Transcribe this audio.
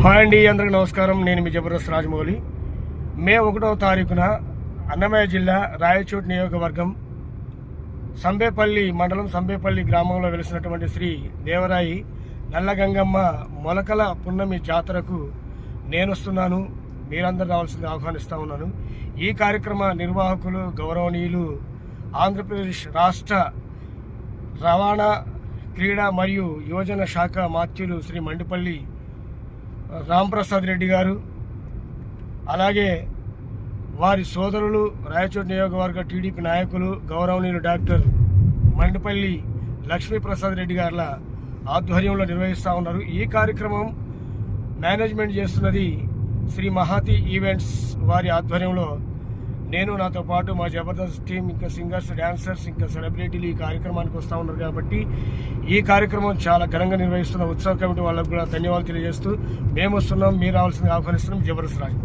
Hi అండి, అందరికీ నమస్కారం. నేను మీ జబర్దస్త్ రాజమౌళి. మే 1వ తారీఖున అన్నమయ్య జిల్లా రాయచోటి నియోజకవర్గం సంబేపల్లి మండలం సంబేపల్లి గ్రామంలో వెలిసినటువంటి శ్రీ దేవరాయి నల్లగంగమ్మ మొలకల పున్నమి జాతరకు నేను వస్తున్నాను. మీరందరూ రావాల్సింది ఆహ్వానిస్తూ ఉన్నాను. ఈ కార్యక్రమ నిర్వాహకులు గౌరవనీయులు ఆంధ్రప్రదేశ్ రాష్ట్ర రవాణా క్రీడా మరియు యువజన శాఖ మాత్యులు శ్రీ మండిపల్లి రాంప్రసాద్ రెడ్డి గారు, అలాగే వారి సోదరులు రాయచోటి నియోజకవర్గ టీడీపీ నాయకులు గౌరవనీయులు డాక్టర్ మండిపల్లి లక్ష్మీప్రసాద్ రెడ్డి గారుల ఆధ్వర్యంలో నిర్వహిస్తూ ఉన్నారు. ఈ కార్యక్రమం మేనేజ్మెంట్ చేస్తున్నది శ్రీ మహాతి ఈవెంట్స్ వారి ఆధ్వర్యంలో. నేను, నాతో పాటు మా జబర్దస్త్ టీం, ఇంకా సింగర్స్, డాన్సర్స్, ఇంకా సెలబ్రిటీలు ఈ కార్యక్రమానికి వస్తూ ఉన్నారు. కాబట్టి ఈ కార్యక్రమం చాలా ఘనంగా నిర్వహిస్తున్న ఉత్సవ కమిటీ వాళ్ళకు కూడా ధన్యవాదాలు తెలియజేస్తూ మేము వస్తున్నాం, మీరు రావాల్సిందిగా ఆహ్వానిస్తున్నాం. జబర్దస్త్ రాజు.